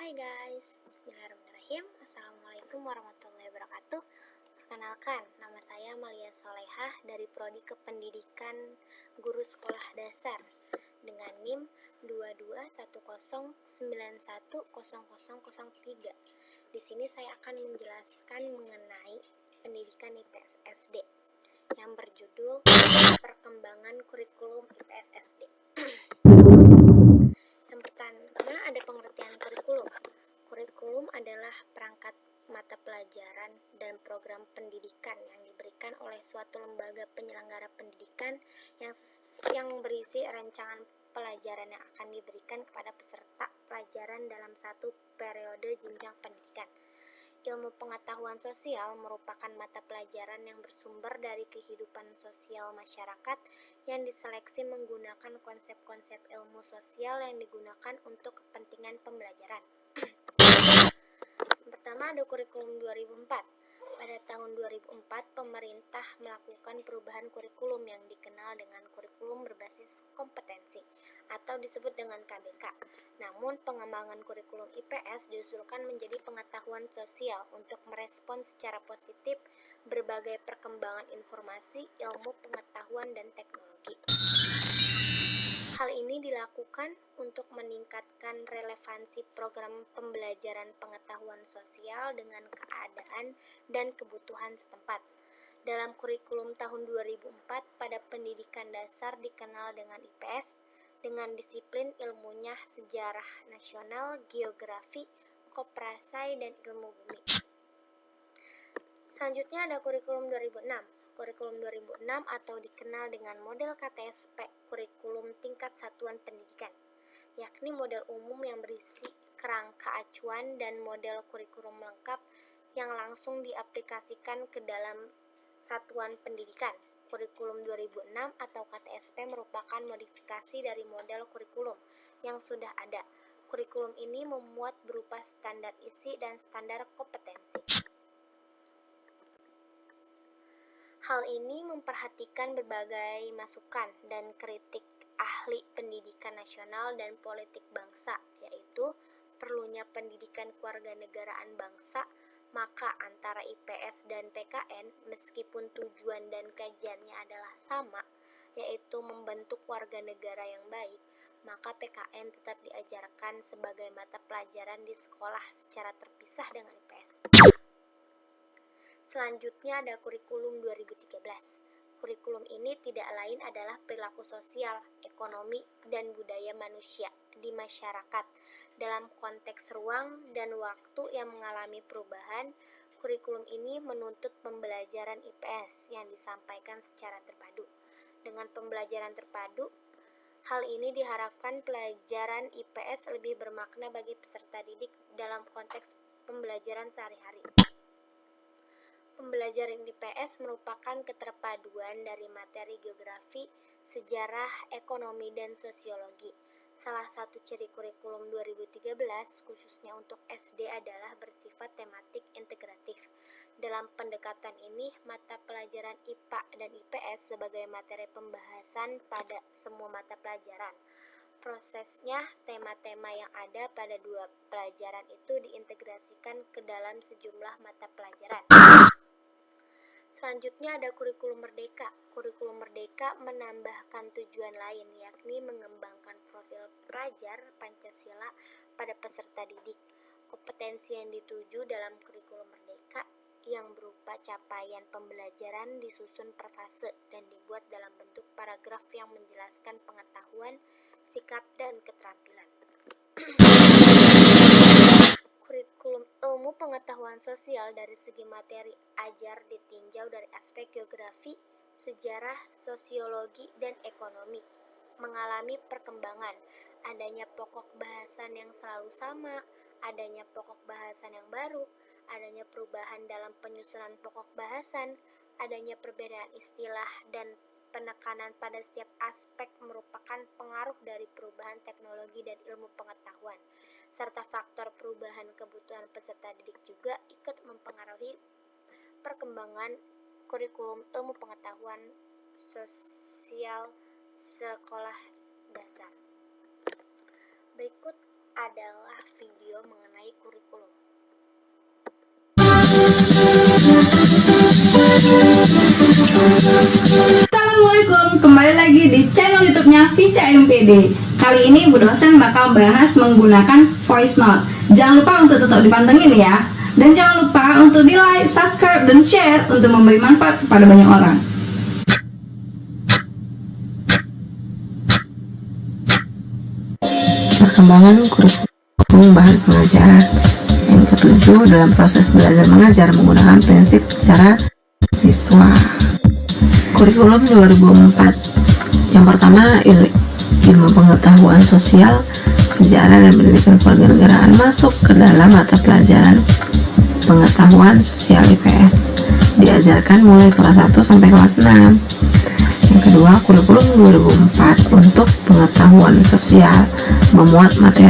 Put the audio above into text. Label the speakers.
Speaker 1: Hai guys, Bismillahirrahmanirrahim. Assalamualaikum warahmatullahi wabarakatuh. Perkenalkan, nama saya Malia Solehah dari Prodi Kependidikan Guru Sekolah Dasar dengan NIM 2210910003. Di sini saya akan menjelaskan mengenai pendidikan IPS SD yang berjudul Perkembangan Kurikulum IPS SD. Yang pertama ada pengertian kurikulum. Kurikulum adalah perangkat mata pelajaran dan program pendidikan yang diberikan oleh suatu lembaga penyelenggara pendidikan yang berisi rancangan pelajaran yang akan diberikan kepada peserta pelajaran dalam satu periode jenjang pendidikan. Ilmu pengetahuan sosial merupakan mata pelajaran yang bersumber dari kehidupan sosial masyarakat yang diseleksi menggunakan konsep-konsep ilmu sosial yang digunakan untuk kepentingan pembelajaran. Pertama ada kurikulum 2004. Pada tahun 2004, pemerintah melakukan perubahan kurikulum yang dikenal dengan kurikulum berbasis kompetensi atau disebut dengan KBK. Namun, pengembangan kurikulum IPS diusulkan menjadi pengetahuan sosial untuk merespons secara positif berbagai perkembangan informasi, ilmu pengetahuan, dan teknologi. Hal ini dilakukan untuk meningkatkan relevansi program pembelajaran pengetahuan sosial dengan keadaan dan kebutuhan setempat. Dalam kurikulum tahun 2004, pada pendidikan dasar dikenal dengan IPS, dengan disiplin ilmunya sejarah nasional, geografi, koperasi, dan ilmu bumi. Selanjutnya ada kurikulum 2006. Kurikulum 2006 atau dikenal dengan model KTSP, kurikulum tingkat satuan pendidikan, yakni model umum yang berisi kerangka acuan dan model kurikulum lengkap yang langsung diaplikasikan ke dalam satuan pendidikan. Kurikulum 2006 atau KTSP merupakan modifikasi dari model kurikulum yang sudah ada. Kurikulum ini memuat berupa standar isi dan standar kompetensi. Hal ini memperhatikan berbagai masukan dan kritik ahli pendidikan nasional dan politik bangsa, yaitu perlunya pendidikan kewarganegaraan bangsa, maka antara IPS dan PKN, meskipun tujuan dan kajiannya adalah sama, yaitu membentuk warga negara yang baik, maka PKN tetap diajarkan sebagai mata pelajaran di sekolah secara terpisah dengan IPS. Selanjutnya ada kurikulum 2013. Kurikulum ini tidak lain adalah perilaku sosial, ekonomi, dan budaya manusia di masyarakat. Dalam konteks ruang dan waktu yang mengalami perubahan, kurikulum ini menuntut pembelajaran IPS yang disampaikan secara terpadu. Dengan pembelajaran terpadu, hal ini diharapkan pelajaran IPS lebih bermakna bagi peserta didik dalam konteks pembelajaran sehari-hari. Pembelajaran IPS merupakan keterpaduan dari materi geografi, sejarah, ekonomi, dan sosiologi. Salah satu ciri kurikulum 2013 khususnya untuk SD adalah bersifat tematik integratif. Dalam pendekatan ini, mata pelajaran IPA dan IPS sebagai materi pembahasan pada semua mata pelajaran. Prosesnya, tema-tema yang ada pada dua pelajaran itu diintegrasikan ke dalam sejumlah mata pelajaran. Selanjutnya ada kurikulum merdeka. Kurikulum merdeka menambahkan tujuan lain, yakni mengembangkan profil pelajar Pancasila pada peserta didik. Kompetensi yang dituju dalam kurikulum merdeka yang berupa capaian pembelajaran disusun per fase dan dibuat dalam bentuk paragraf yang menjelaskan pengetahuan, sikap, dan keterampilan. Kurikulum ilmu pengetahuan sosial dari segi materi ajar ditinjau dari aspek geografi, sejarah, sosiologi, dan ekonomi. Mengalami perkembangan, adanya pokok bahasan yang selalu sama, adanya pokok bahasan yang baru, adanya perubahan dalam penyusunan pokok bahasan, adanya perbedaan istilah dan penekanan pada setiap aspek merupakan pengaruh dari perubahan teknologi dan ilmu pengetahuan, serta faktor perubahan kebutuhan peserta didik juga ikut mempengaruhi perkembangan kurikulum ilmu pengetahuan sosial sekolah dasar. Berikut adalah video mengenai kurikulum.
Speaker 2: Assalamualaikum, kembali lagi di channel YouTube-nya Vica MPD. Kali ini Bu dosen bakal bahas menggunakan voice note. Jangan lupa untuk tetap dipantengin ya. Dan jangan lupa untuk di like, subscribe, dan share untuk memberi manfaat kepada banyak orang.
Speaker 3: Perkembangan kurikulum bahan pengajaran. Yang ketujuh, dalam proses belajar mengajar menggunakan prinsip cara siswa. Kurikulum 2004. Yang pertama, ilmu pengetahuan sosial, sejarah dan pendidikan kewarganegaraan masuk ke dalam mata pelajaran pengetahuan sosial IPS. Diajarkan mulai kelas 1 sampai kelas 6. Yang kedua, kurikulum 2004 untuk pengetahuan sosial memuat materi